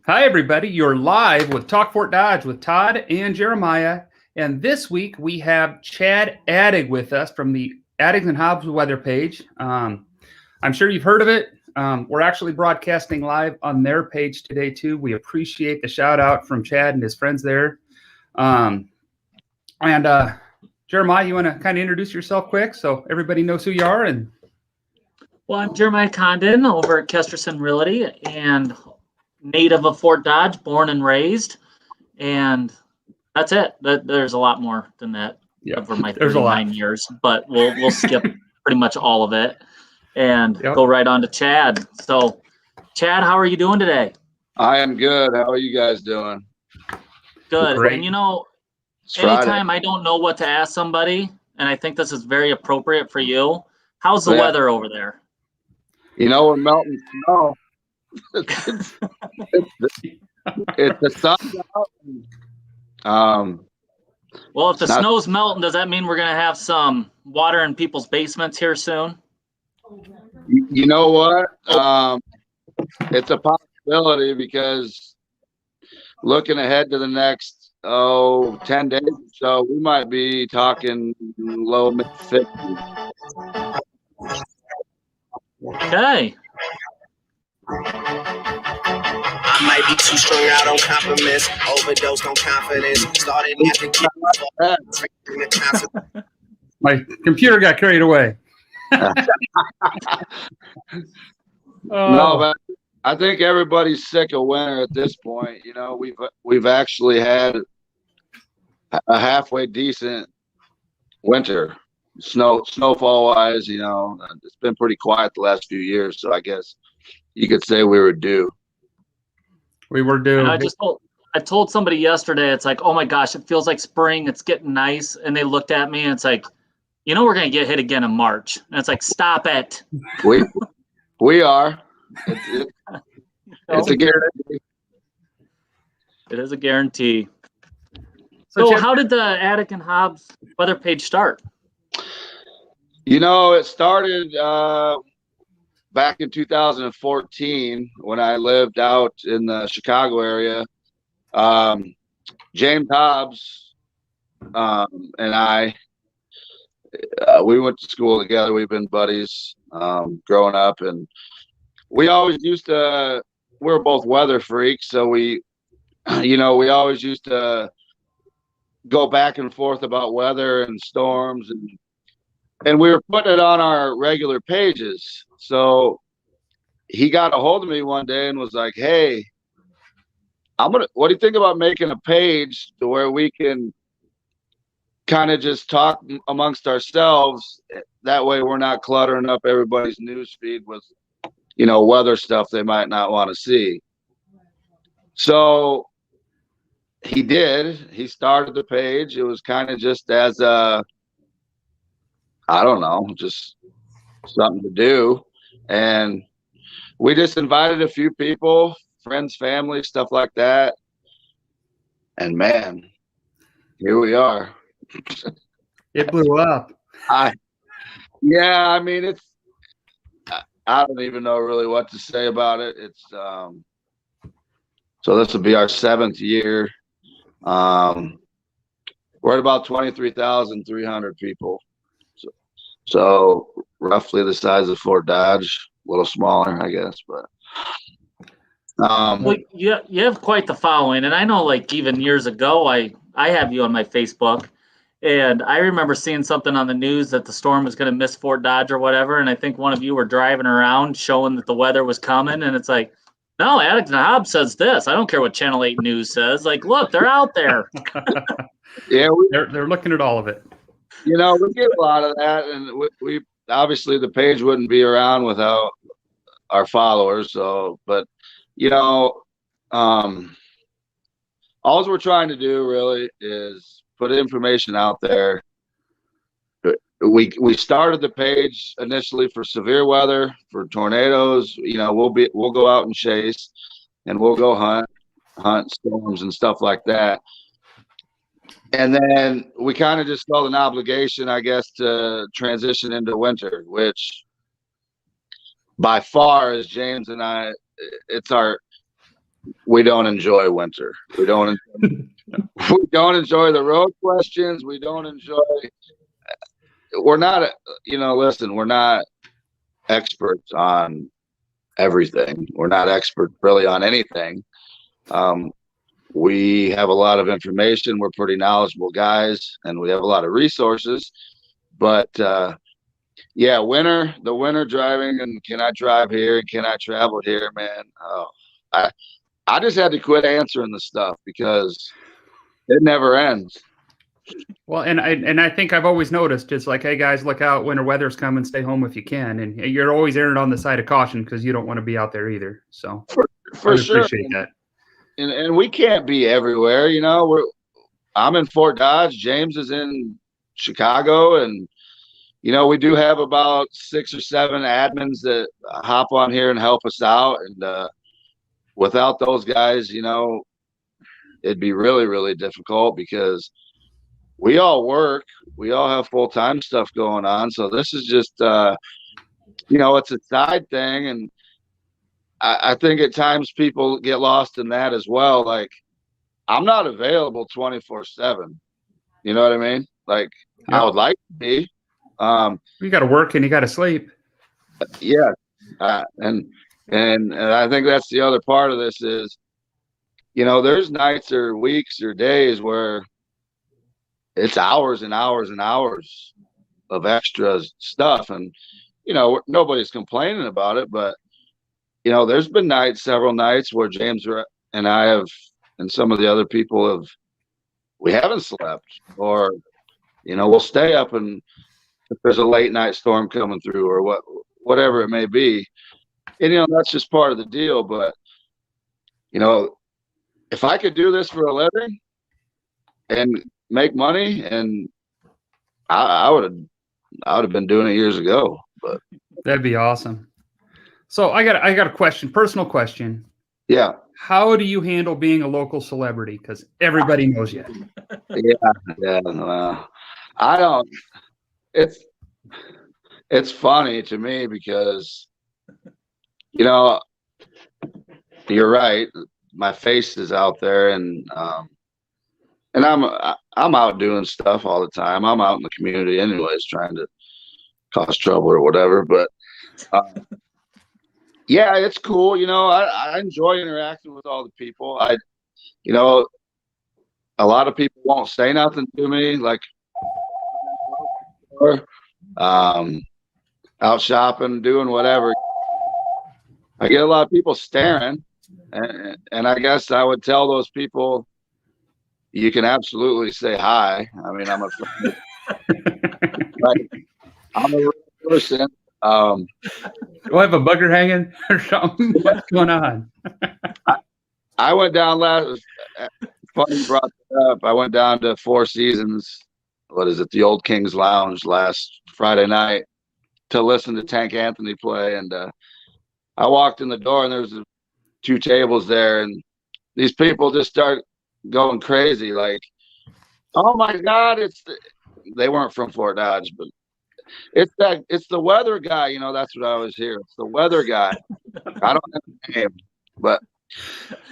Hi, everybody. You're live with Talk Fort Dodge with Todd and Jeremiah. And this week we have Chad Attig with us from the Attig and Hobbs weather page. I'm sure you've heard of it. We're actually broadcasting live on their page today, too. We appreciate the shout out from Chad and his friends there. Jeremiah, you want to kind of introduce yourself quick so everybody knows who you are? Well, I'm Jeremiah Condon over at Kesterson Realty and native of Fort Dodge, born and raised. And that's it. There's a lot more than that over my 39 years, but we'll skip pretty much all of it and go right on to Chad. So, Chad, how are you doing today? I am good. How are you guys doing? Good. Great. And anytime I don't know what to ask somebody, and I think this is very appropriate for you, how's the weather over there? We're melting snow. it's the sun's out. Well, if the snow's melting, does that mean we're going to have some water in people's basements here soon? You know what? It's a possibility because looking ahead to the next 10 days or so, we might be talking low mid 50s. Okay. I might be too strung out on compliments, overdosed on confidence. Started My computer got carried away. No, but I think everybody's sick of winter at this point. We've actually had a halfway decent winter, snowfall wise. It's been pretty quiet the last few years, so I guess you could say we were due. We were due. And I told somebody yesterday, it's like, oh my gosh, it feels like spring. It's getting nice. And they looked at me and it's like, we're going to get hit again in March. And it's like, stop it. We are. It's a guarantee. It is a guarantee. So how did the Attig and Hobbs weather page start? It started back in 2014 when I lived out in the Chicago area. James Hobbs and I, we went to school together. We've been buddies growing up, and we always we're both weather freaks, so we always used to go back and forth about weather and storms, and we were putting it on our regular pages. So he got a hold of me one day and was like, hey, what do you think about making a page to where we can kind of just talk amongst ourselves? That way we're not cluttering up everybody's news feed with, weather stuff they might not want to see. So he did. He started the page. It was kind of just as just something to do. And we just invited a few people, friends, family, stuff like that. And man, here we are. It blew up. I don't even know really what to say about it. It's so this will be our 7th year. We're at about 23,300 people. So roughly the size of Fort Dodge, a little smaller, I guess, but well, you have quite the following, and I know, like, even years ago, I have you on my Facebook, and I remember seeing something on the news that the storm was going to miss Fort Dodge or whatever, and I think one of you were driving around showing that the weather was coming, and it's like, no, Attig and Hobbs says this. I don't care what Channel 8 News says. Like, look, they're out there. Yeah, they're looking at all of it. We get a lot of that, and we obviously the page wouldn't be around without our followers. So, but all we're trying to do really is put information out there. We started the page initially for severe weather, for tornadoes. We'll go out and chase, and we'll go hunt storms and stuff like that. And then we kind of just felt an obligation, I guess, to transition into winter, which by far, as James and I, it's our we don't enjoy winter. We don't enjoy the road questions. We don't enjoy. We're not, listen, we're not experts on everything. We're not experts really on anything. We have a lot of information. We're pretty knowledgeable guys, and we have a lot of resources. But yeah, the winter driving, and can I drive here and can I travel here, man? Oh, I just had to quit answering the stuff because it never ends. Well, and I think I've always noticed it's like, hey guys, look out, winter weather's coming, stay home if you can, and you're always erring on the side of caution because you don't want to be out there either. So for I sure, appreciate that. And we can't be everywhere, I'm in Fort Dodge, James is in Chicago, and we do have about 6 or 7 admins that hop on here and help us out, and without those guys, it'd be really, really difficult because we all work, we all have full-time stuff going on. So this is just, it's a side thing. And I think at times people get lost in that as well. Like, I'm not available 24/7. You know what I mean? Like, yeah. I would like to be. You got to work and you got to sleep. Yeah. And I think that's the other part of this is, there's nights or weeks or days where it's hours and hours and hours of extra stuff. And, nobody's complaining about it, but, there's been several nights where James and I have, and some of the other people we haven't slept, or, we'll stay up, and if there's a late night storm coming through or whatever it may be. And, that's just part of the deal. But, if I could do this for a living and make money, and I would have been doing it years ago. But that'd be awesome. So I got a question, personal question. Yeah. How do you handle being a local celebrity? Because everybody knows you. Yeah. Well, I don't. It's funny to me because, you're right. My face is out there, and I'm out doing stuff all the time. I'm out in the community anyways, trying to cause trouble or whatever. But yeah, it's cool. I enjoy interacting with all the people. A lot of people won't say nothing to me, like out shopping, doing whatever. I get a lot of people staring, and I guess I would tell those people, you can absolutely say hi. I mean, I'm a real person. Do I have a bugger hanging or something? What's going on? I went down funny you brought that up. I went down to Four Seasons, the Old Kings Lounge last Friday night to listen to Tank Anthony play. And I walked in the door, and there was 2 tables there, and these people just start going crazy, like, oh my God, they weren't from Fort Dodge, but it's the weather guy, that's what I always hear. It's the weather guy. I don't have a name, but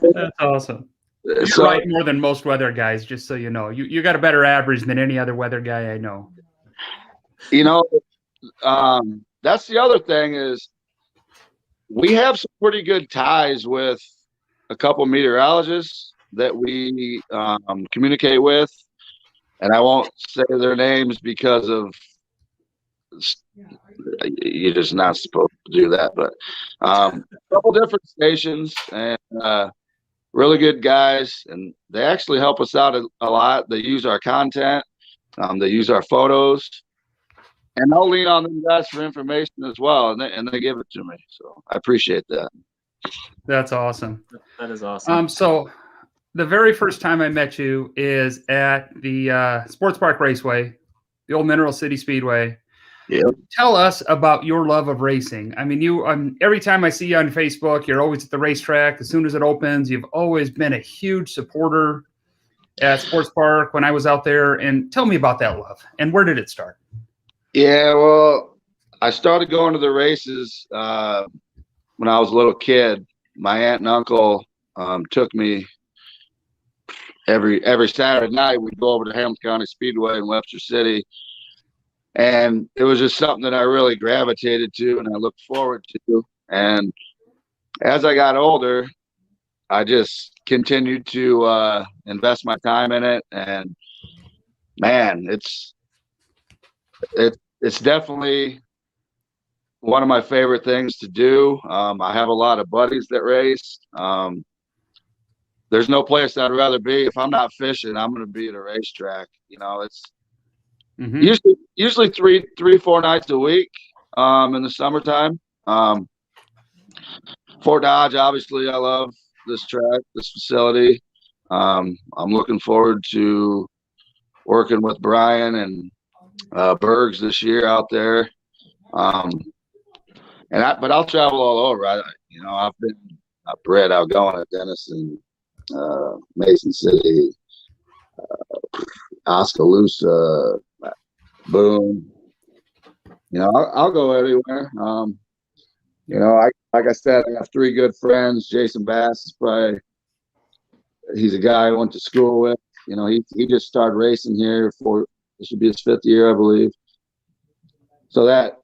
that's awesome. You're so, right more than most weather guys, just so you know. You got a better average than any other weather guy I know. That's the other thing is we have some pretty good ties with a couple meteorologists that we communicate with, and I won't say their names because of you're just not supposed to do that. But a couple different stations, and really good guys, and they actually help us out a lot. They use our content, they use our photos, and I'll lean on them guys for information as well, and they give it to me. So I appreciate that. That's awesome. That is awesome. So the very first time I met you is at the Sports Park Raceway, the old Mineral City Speedway. Yeah. Tell us about your love of racing. I mean, every time I see you on Facebook, you're always at the racetrack. As soon as it opens, you've always been a huge supporter at Sports Park when I was out there. And tell me about that love, and where did it start? Yeah, well, I started going to the races when I was a little kid. My aunt and uncle took me every Saturday night. We'd go over to Hamilton County Speedway in Webster City, and it was just something that I really gravitated to and I looked forward to. And as I got older, I just continued to invest my time in it. And man, it's definitely one of my favorite things to do. I have a lot of buddies that race. There's no place I'd rather be. If I'm not fishing, I'm going to be at a racetrack. You know, it's usually 4 nights a week in the summertime. Fort Dodge, obviously, I love this track, this facility. I'm looking forward to working with Brian and Bergs this year out there. But I'll travel all over. I've bred outgoing at Denison, Mason City, Oskaloosa, Boone. I'll go everywhere. Like I said, I have 3 good friends. Jason Bass is he's a guy I went to school with. He just started racing here it should be his 5th year, I believe. So that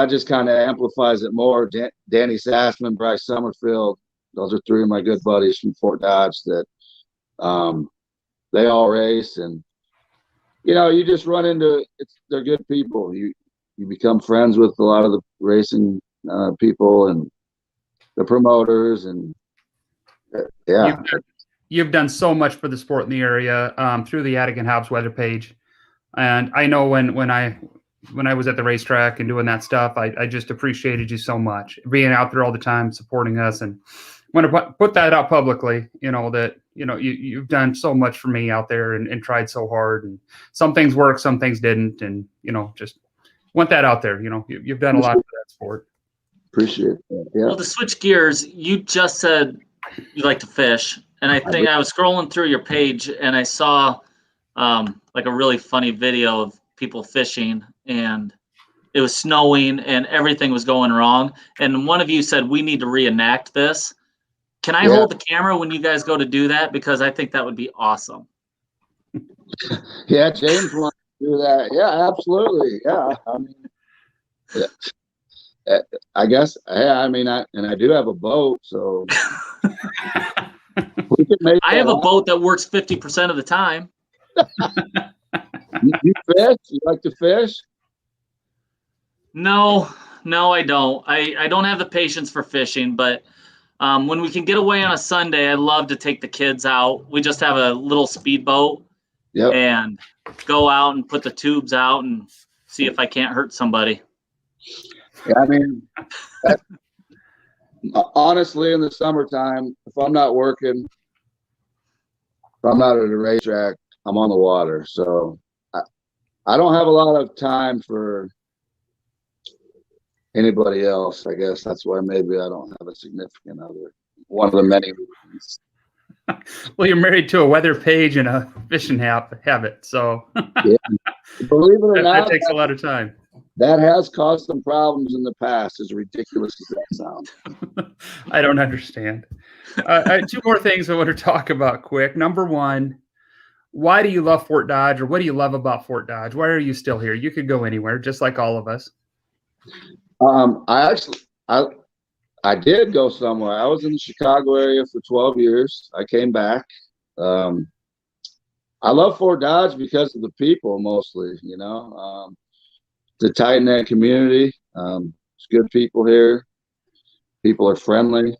just kind of amplifies it more. Danny Sassman, Bryce Summerfield, those are 3 of my good buddies from Fort Dodge that they all race. And, you just run into they're good people. You become friends with a lot of the racing people and the promoters. And yeah. You've done so much for the sport in the area through the Attig and Hobbs weather page. And I know when I was at the racetrack and doing that stuff, I just appreciated you so much, being out there all the time, supporting us. And want to put that out publicly, that, you've done so much for me out there and tried so hard. And some things worked, some things didn't. And, just want that out there. You've done a lot for that sport. Appreciate that. Yeah. Well, to switch gears, you just said you like to fish. And I think I was scrolling through your page and I saw like a really funny video of people fishing, and it was snowing and everything was going wrong. And one of you said, we need to reenact this. Can I hold the camera when you guys go to do that? Because I think that would be awesome. Yeah, James wants to do that. Yeah, absolutely. Yeah. I guess, I do have a boat, so we can make I have a boat that works 50% of the time. You fish? You like to fish? No, I don't. I don't have the patience for fishing, but when we can get away on a Sunday, I love to take the kids out. We just have a little speedboat and go out and put the tubes out and see if I can't hurt somebody. Yeah, honestly, in the summertime, if I'm not working, if I'm not at a racetrack, I'm on the water. So I don't have a lot of time for anybody else. I guess that's why maybe I don't have a significant other. One of the many reasons. Well, you're married to a weather page and a fishing habit, so yeah. Believe it or not, that takes a lot of time. That has caused some problems in the past, as ridiculous as that sounds. I don't understand. 2 more things I want to talk about quick. Number 1, why do you love Fort Dodge, or what do you love about Fort Dodge? Why are you still here? You could go anywhere, just like all of us. I did go somewhere. I was in the Chicago area for 12 years. I came back. I love Fort Dodge because of the people, mostly, the tight-knit community. It's good people here. People are friendly.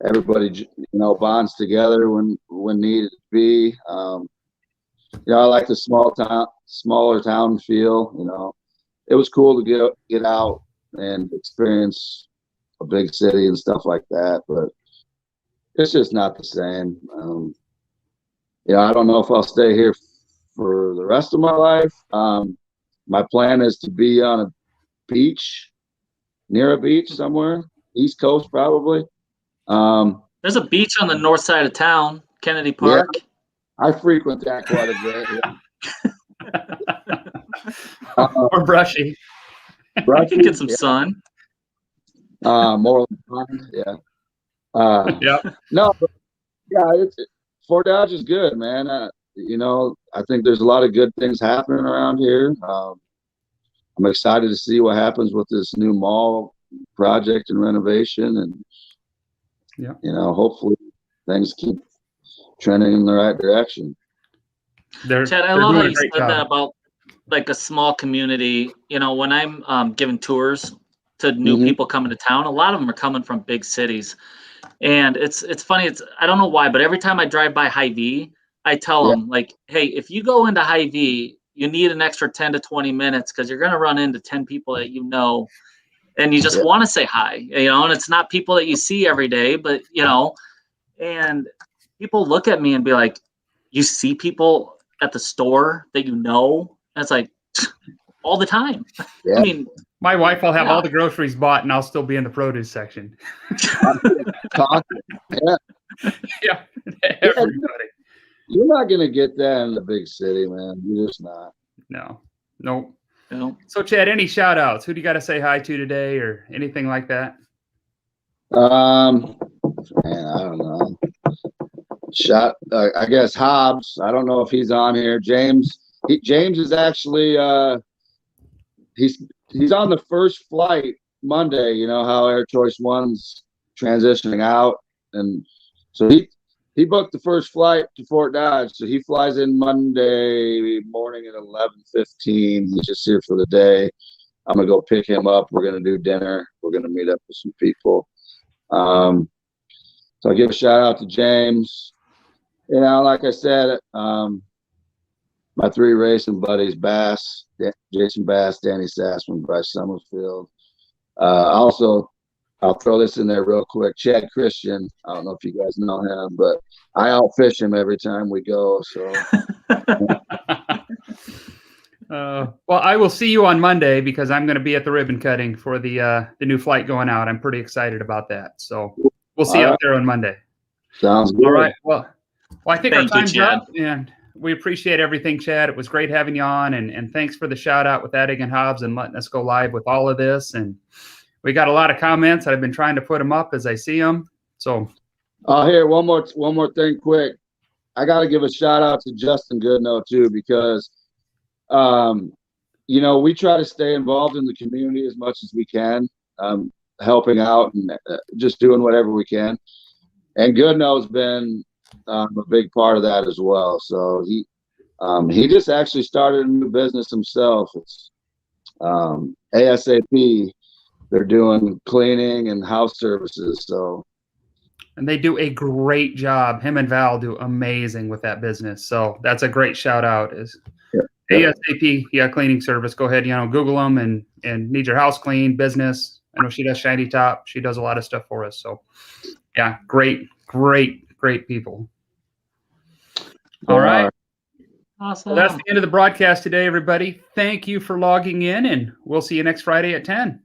Everybody, bonds together when needed to be. I like the smaller town feel. It was cool to get out and experience a big city and stuff like that, but it's just not the same. I don't know if I'll stay here for the rest of my life. My plan is to be on a beach, near a beach somewhere, East Coast probably. There's a beach on the north side of town, Kennedy Park. Yeah, I frequent that quite a bit. Yeah. Or brushy. You can get some sun. More fun, yeah. Yeah. No, but yeah, Fort Dodge is good, man. I think there's a lot of good things happening around here. I'm excited to see what happens with this new mall project and renovation, and hopefully things keep trending in the right direction. Chad, I love how you said that about like a small community. When I'm giving tours to new people coming to town, a lot of them are coming from big cities, and it's funny. I don't know why, but every time I drive by Hy-Vee, I tell them like, hey, if you go into Hy-Vee, you need an extra 10 to 20 minutes because you're going to run into 10 people that and you just want to say hi, and it's not people that you see every day, but and people look at me and be like, you see people at the store that and it's like all the time. Yeah. I mean, my wife will have all the groceries bought and I'll still be in the produce section. Yeah. Everybody. You're not going to get that in the big city, man. You're just not. No. Nope. No. So Chad, any shout outs? Who do you got to say hi to today or anything like that? Man, I don't know. I guess Hobbs. I don't know if he's on here. James is actually he's on the first flight Monday. You know how Air Choice One's transitioning out, and so he booked the first flight to Fort Dodge. So he flies in Monday morning at 11:15. He's just here for the day. I'm gonna go pick him up. We're gonna do dinner. We're gonna meet up with some people. So I give a shout out to James. Like I said, my three racing buddies, Jason Bass, Danny Sassman, Bryce Summerfield. Also, I'll throw this in there real quick. Chad Christian. I don't know if you guys know him, but I outfish him every time we go. So, well, I will see you on Monday because I'm going to be at the ribbon cutting for the new flight going out. I'm pretty excited about that. So we'll see you out there on Monday. Sounds good. All right. Well, I think our time's Chad. up, and we appreciate everything, Chad. It was great having you on, and thanks for the shout out with Attig and Hobbs and letting us go live with all of this. And we got a lot of comments. I've been trying to put them up as I see them. So, here, one more thing, quick. I got to give a shout out to Justin Goodnow too, because, we try to stay involved in the community as much as we can, helping out and just doing whatever we can. And Goodnow's been a big part of that as well. So he just actually started a new business himself. It's ASAP. They're doing cleaning and house services. And they do a great job. Him and Val do amazing with that business. So that's a great shout out. ASAP, cleaning service. Go ahead, Google them and need your house clean, business. I know she does Shiny Top. She does a lot of stuff for us. So yeah, great people. All right. Awesome. Well, that's the end of the broadcast today, everybody. Thank you for logging in, and we'll see you next Friday at 10.